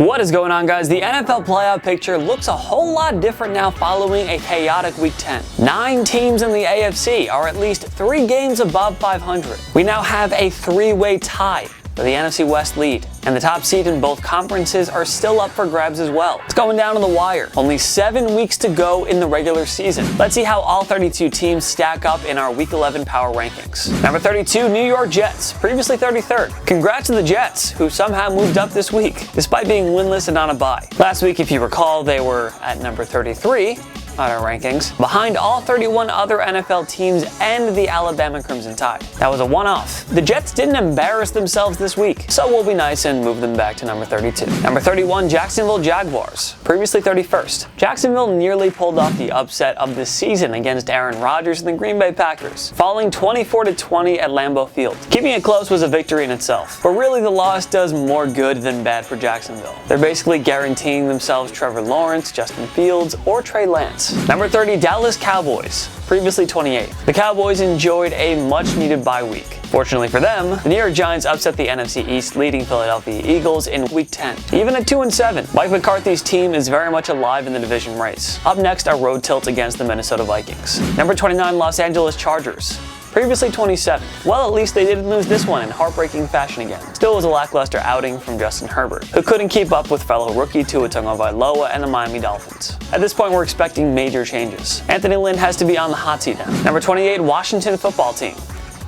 What is going on, guys? The NFL playoff picture looks a whole lot different now following a chaotic Week 10. 9 teams in the AFC are at least 3 games above 500. We now have a 3-way tie for the NFC West lead, and the top seed in both conferences are still up for grabs as well. It's going down to the wire. Only 7 weeks to go in the regular season. Let's see how all 32 teams stack up in our Week 11 power rankings. Number 32, New York Jets, previously 33rd. Congrats to the Jets, who somehow moved up this week, despite being winless and on a bye. Last week, if you recall, they were at number 33 on our rankings, behind all 31 other NFL teams and the Alabama Crimson Tide. That was a one-off. The Jets didn't embarrass themselves this week, so we'll be nice and move them back to number 32. Number 31, Jacksonville Jaguars, previously 31st. Jacksonville nearly pulled off the upset of the season against Aaron Rodgers and the Green Bay Packers, falling 24-20 at Lambeau Field. Keeping it close was a victory in itself, but really the loss does more good than bad for Jacksonville. They're basically guaranteeing themselves Trevor Lawrence, Justin Fields, or Trey Lance. Number 30, Dallas Cowboys, previously 28th. The Cowboys enjoyed a much-needed bye week. Fortunately for them, the New York Giants upset the NFC East leading Philadelphia Eagles in Week 10. Even at 2-7, Mike McCarthy's team is very much alive in the division race. Up next, a road tilt against the Minnesota Vikings. Number 29, Los Angeles Chargers, previously 27th. Well, at least they didn't lose this one in heartbreaking fashion again. Still was a lackluster outing from Justin Herbert, who couldn't keep up with fellow rookie Tua Tagovailoa and the Miami Dolphins. At this point, we're expecting major changes. Anthony Lynn has to be on the hot seat now. Number 28, Washington Football Team,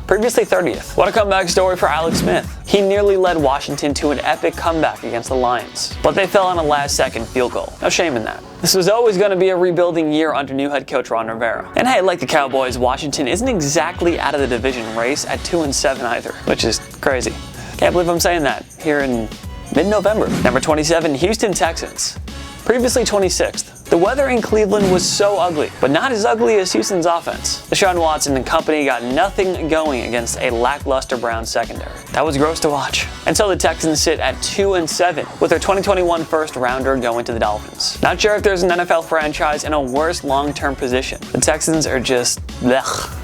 previously 30th. What a comeback story for Alex Smith. He nearly led Washington to an epic comeback against the Lions, but they fell on a last-second field goal. No shame in that. This was always going to be a rebuilding year under new head coach Ron Rivera. And hey, like the Cowboys, Washington isn't exactly out of the division race at 2-7 either, which is crazy. Can't believe I'm saying that here in mid-November. Number 27, Houston Texans, previously 26th. The weather in Cleveland was so ugly, but not as ugly as Houston's offense. Deshaun Watson and company got nothing going against a lackluster Browns secondary. That was gross to watch. And so the Texans sit at 2-7 with their 2021 first rounder going to the Dolphins. Not sure if there's an NFL franchise in a worse long-term position. The Texans are just blech.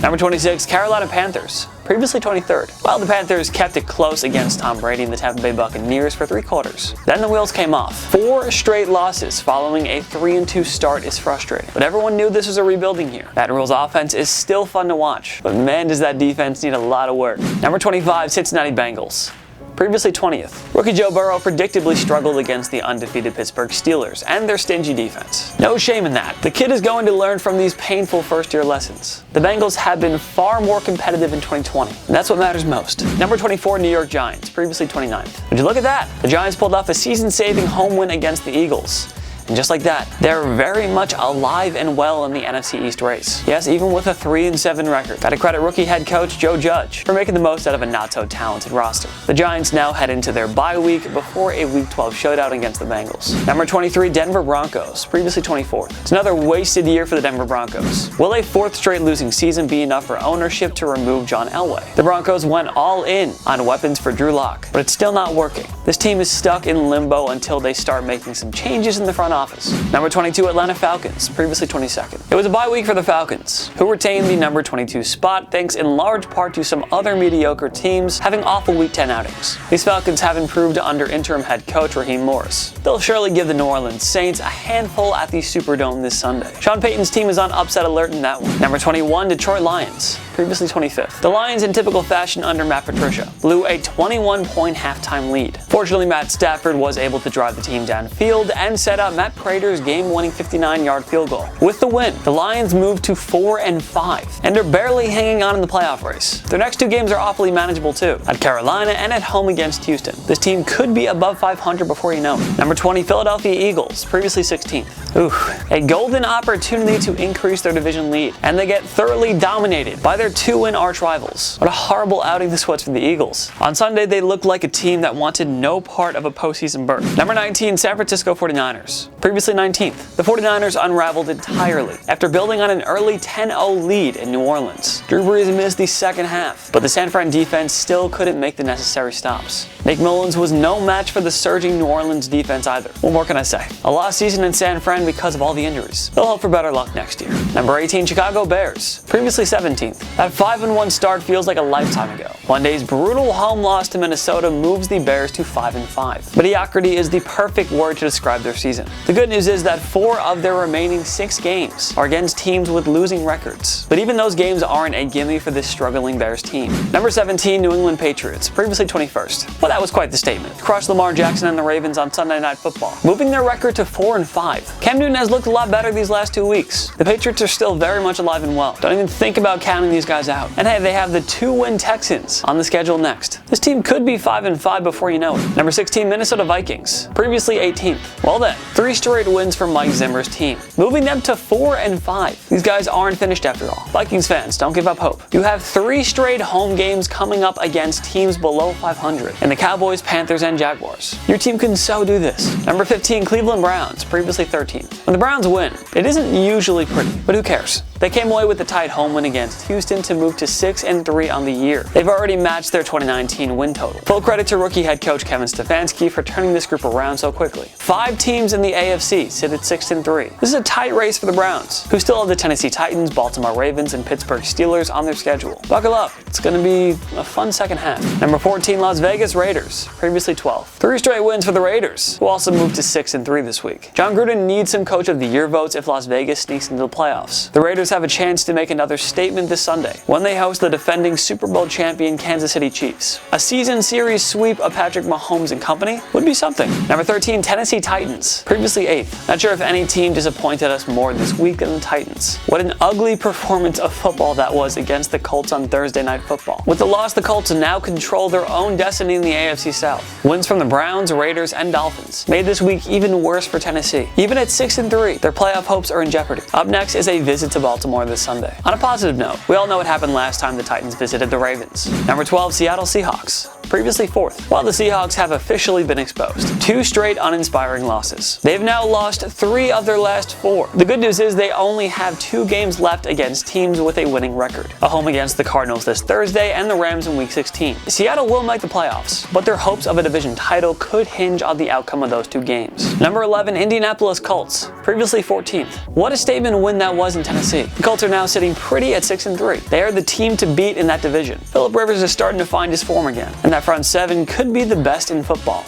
Number 26, Carolina Panthers, previously 23rd. While the Panthers kept it close against Tom Brady and the Tampa Bay Buccaneers for 3 quarters. Then the wheels came off. 4 straight losses following a 3-2 start is frustrating. But everyone knew this was a rebuilding year. That Rule's offense is still fun to watch, but man, does that defense need a lot of work. Number 25, Cincinnati Bengals, previously 20th. Rookie Joe Burrow predictably struggled against the undefeated Pittsburgh Steelers and their stingy defense. No shame in that. The kid is going to learn from these painful first-year lessons. The Bengals have been far more competitive in 2020, and that's what matters most. Number 24, New York Giants, previously 29th. Would you look at that? The Giants pulled off a season-saving home win against the Eagles. And just like that, they're very much alive and well in the NFC East race. Yes, even with a 3-7 record. Gotta credit rookie head coach Joe Judge for making the most out of a not-so-talented roster. The Giants now head into their bye week before a Week 12 showdown against the Bengals. Number 23, Denver Broncos, previously 24th. It's another wasted year for the Denver Broncos. Will a 4th straight losing season be enough for ownership to remove John Elway? The Broncos went all in on weapons for Drew Lock, but it's still not working. This team is stuck in limbo until they start making some changes in the front office. Number 22, Atlanta Falcons, previously 22nd. It was a bye week for the Falcons, who retained the number 22 spot thanks in large part to some other mediocre teams having awful Week 10 outings. These Falcons have improved under interim head coach Raheem Morris. They'll surely give the New Orleans Saints a handful at the Superdome this Sunday. Sean Payton's team is on upset alert in that one. Number 21, Detroit Lions, previously 25th. The Lions, in typical fashion under Matt Patricia, blew a 21-point halftime lead. Fortunately, Matt Stafford was able to drive the team downfield and set up Matt Prater's game-winning 59-yard field goal. With the win, the Lions moved to 4-5 and are barely hanging on in the playoff race. Their next 2 games are awfully manageable too, at Carolina and at home against Houston. This team could be above 500 before you know it. Number 20, Philadelphia Eagles, previously 16th. A golden opportunity to increase their division lead, and they get thoroughly dominated by their 2-win arch rivals. What a horrible outing this was for the Eagles. On Sunday, they looked like a team that wanted no part of a postseason berth. Number 19, San Francisco 49ers, previously 19th. The 49ers unraveled entirely after building on an early 10-0 lead in New Orleans. Drew Brees missed the second half, but the San Fran defense still couldn't make the necessary stops. Nick Mullins was no match for the surging New Orleans defense either. What more can I say? A lost season in San Fran again because of all the injuries. They'll hope for better luck next year. Number 18, Chicago Bears, previously 17th. That 5-1 start feels like a lifetime ago. Monday's brutal home loss to Minnesota moves the Bears to 5-5. Mediocrity is the perfect word to describe their season. The good news is that 4 of their remaining 6 games are against teams with losing records. But even those games aren't a gimme for this struggling Bears team. Number 17, New England Patriots, previously 21st. Well, that was quite the statement. Crushed Lamar Jackson and the Ravens on Sunday Night Football, moving their record to 4-5. Cam Newton has looked a lot better these last 2 weeks. The Patriots are still very much alive and well. Don't even think about counting these guys out. And hey, they have the 2-win Texans on the schedule next. This team could be 5-5 before you know it. Number 16, Minnesota Vikings, previously 18th. Well then, 3 straight wins for Mike Zimmer's team, moving them to 4-5. These guys aren't finished after all. Vikings fans, don't give up hope. You have 3 straight home games coming up against teams below 500 in the Cowboys, Panthers, and Jaguars. Your team can so do this. Number 15, Cleveland Browns, previously 13th. When the Browns win, it isn't usually pretty, but who cares? They came away with a tight home win against Houston to move to 6-3 on the year. They've already matched their 2019 win total. Full credit to rookie head coach Kevin Stefanski for turning this group around so quickly. 5 teams in the AFC sit at 6-3. This is a tight race for the Browns, who still have the Tennessee Titans, Baltimore Ravens, and Pittsburgh Steelers on their schedule. Buckle up, it's going to be a fun second half. Number 14, Las Vegas Raiders, previously 12th. 3 straight wins for the Raiders, who also moved to 6-3 this week. John Gruden needs some Coach of the Year votes if Las Vegas sneaks into the playoffs. The Raiders have a chance to make another statement this Sunday when they host the defending Super Bowl champion Kansas City Chiefs. A season series sweep of Patrick Mahomes and company would be something. Number 13, Tennessee Titans, previously 8th. Not sure if any team disappointed us more this week than the Titans. What an ugly performance of football that was against the Colts on Thursday Night Football. With the loss, the Colts now control their own destiny in the AFC South. Wins from the Browns, Raiders, and Dolphins made this week even worse for Tennessee. Even at 6-3, their playoff hopes are in jeopardy. Up next is a visit to Baltimore this Sunday. On a positive note, we all know what happened last time the Titans visited the Ravens. Number 12, Seattle Seahawks, previously 4th. While the Seahawks have officially been exposed, 2 straight uninspiring losses. They've now lost 3 of their last 4. The good news is they only have 2 games left against teams with a winning record. A home against the Cardinals this Thursday and the Rams in Week 16. Seattle will make the playoffs, but their hopes of a division title could hinge on the outcome of those 2 games. Number 11, Indianapolis Colts, previously 14th. What a statement win that was in Tennessee. The Colts are now sitting pretty at 6-3. They are the team to beat in that division. Phillip Rivers is starting to find his form again, and that front 7 could be the best in football.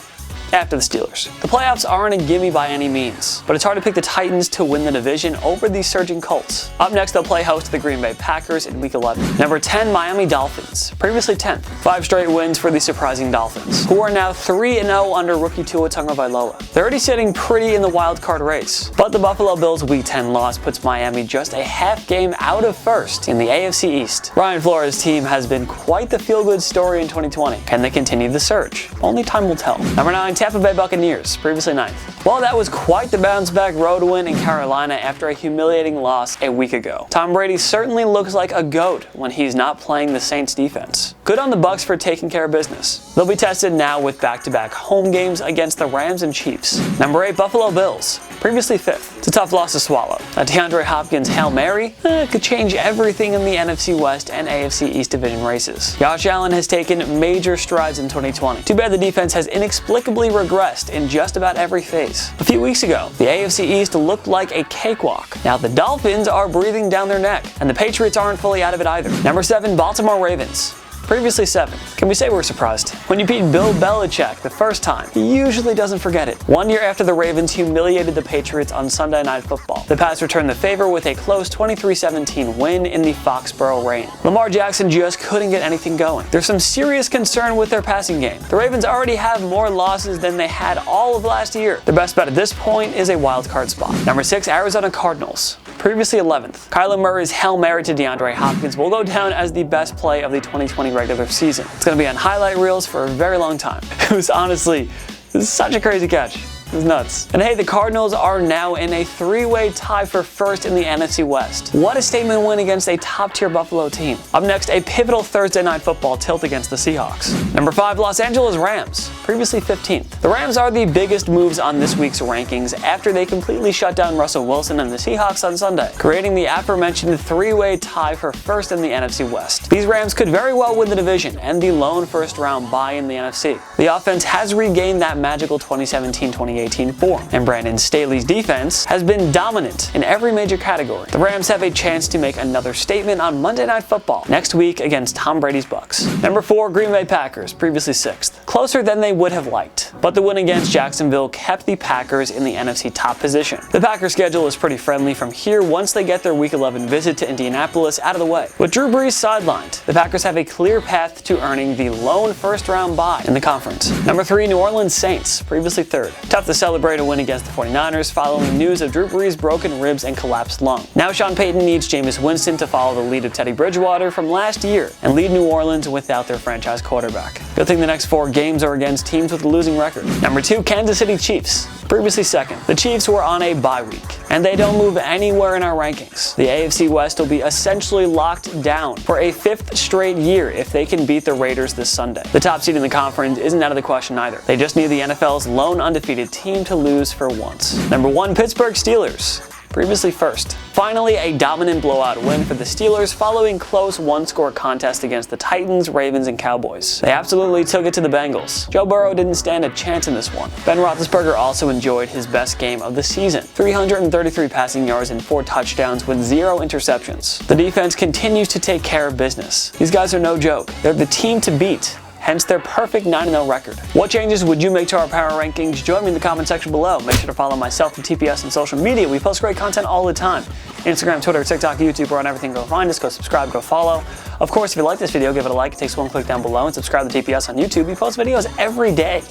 After the Steelers. The playoffs aren't a gimme by any means, but it's hard to pick the Titans to win the division over the surging Colts. Up next, they'll play host to the Green Bay Packers in Week 11. Number 10, Miami Dolphins, previously 10th. 5 straight wins for the surprising Dolphins, who are now 3-0 under rookie Tua Tagovailoa. They're already sitting pretty in the wild card race, but the Buffalo Bills' Week 10 loss puts Miami just a half game out of first in the AFC East. Brian Flores' team has been quite the feel-good story in 2020. Can they continue the surge? Only time will tell. Number 9, Tampa Bay Buccaneers, previously 9th. Well, that was quite the bounce-back road win in Carolina after a humiliating loss a week ago. Tom Brady certainly looks like a GOAT when he's not playing the Saints defense. Good on the Bucs for taking care of business. They'll be tested now with back-to-back home games against the Rams and Chiefs. Number 8, Buffalo Bills, previously 5th. It's a tough loss to swallow. A DeAndre Hopkins Hail Mary could change everything in the NFC West and AFC East division races. Josh Allen has taken major strides in 2020. Too bad the defense has inexplicably regressed in just about every phase. A few weeks ago, the AFC East looked like a cakewalk. Now the Dolphins are breathing down their neck, and the Patriots aren't fully out of it either. Number 7, Baltimore Ravens, previously 7th. Can we say we're surprised? When you beat Bill Belichick the first time, he usually doesn't forget it. 1 year after the Ravens humiliated the Patriots on Sunday Night Football, the Pats returned the favor with a close 23-17 win in the Foxborough Rain. Lamar Jackson just couldn't get anything going. There's some serious concern with their passing game. The Ravens already have more losses than they had all of last year. Their best bet at this point is a wild card spot. Number 6, Arizona Cardinals, previously 11th. Kyler Murray's Hail Mary to DeAndre Hopkins will go down as the best play of the 2020 regular season. It's going to be on highlight reels for a very long time. It was honestly such a crazy catch. It was nuts. And hey, the Cardinals are now in a 3-way tie for first in the NFC West. What a statement win against a top-tier Buffalo team. Up next, a pivotal Thursday Night Football tilt against the Seahawks. Number 5, Los Angeles Rams, previously 15th. The Rams are the biggest moves on this week's rankings after they completely shut down Russell Wilson and the Seahawks on Sunday, creating the aforementioned 3-way tie for first in the NFC West. These Rams could very well win the division and the lone first-round bye in the NFC. The offense has regained that magical 2017-2018 2018 form, and Brandon Staley's defense has been dominant in every major category. The Rams have a chance to make another statement on Monday Night Football next week against Tom Brady's Bucs. Number 4, Green Bay Packers, previously 6th. Closer than they would have liked, but the win against Jacksonville kept the Packers in the NFC top position. The Packers' schedule is pretty friendly from here once they get their Week 11 visit to Indianapolis out of the way. With Drew Brees sidelined, the Packers have a clear path to earning the lone first-round bye in the conference. Number 3, New Orleans Saints, previously 3rd. Tough to celebrate a win against the 49ers following news of Drew Brees' broken ribs and collapsed lung. Now Sean Payton needs Jameis Winston to follow the lead of Teddy Bridgewater from last year and lead New Orleans without their franchise quarterback. Good thing the next 4 games are against teams with a losing record. Number 2, Kansas City Chiefs, previously 2nd. The Chiefs were on a bye week, and they don't move anywhere in our rankings. The AFC West will be essentially locked down for a 5th straight year if they can beat the Raiders this Sunday. The top seed in the conference isn't out of the question either. They just need the NFL's lone undefeated team to lose for once. Number 1, Pittsburgh Steelers, previously 1st. Finally, a dominant blowout win for the Steelers following close one-score contest against the Titans, Ravens, and Cowboys. They absolutely took it to the Bengals. Joe Burrow didn't stand a chance in this one. Ben Roethlisberger also enjoyed his best game of the season. 333 passing yards and 4 touchdowns with 0 interceptions. The defense continues to take care of business. These guys are no joke. They're the team to beat, hence their perfect 9-0 record. What changes would you make to our power rankings? Join me in the comment section below. Make sure to follow myself and TPS on social media. We post great content all the time. Instagram, Twitter, TikTok, YouTube, we're on everything. Go find us, go subscribe, go follow. Of course, if you like this video, give it a like. It takes one click down below, and subscribe to TPS on YouTube. We post videos every day.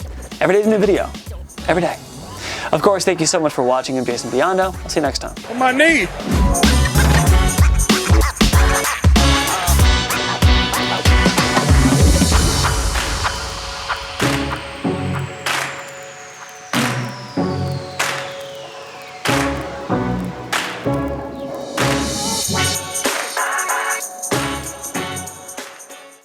Every day's a new video. Every day. Of course, thank you so much for watching. I'm Jason Biondo. I'll see you next time. On my knee.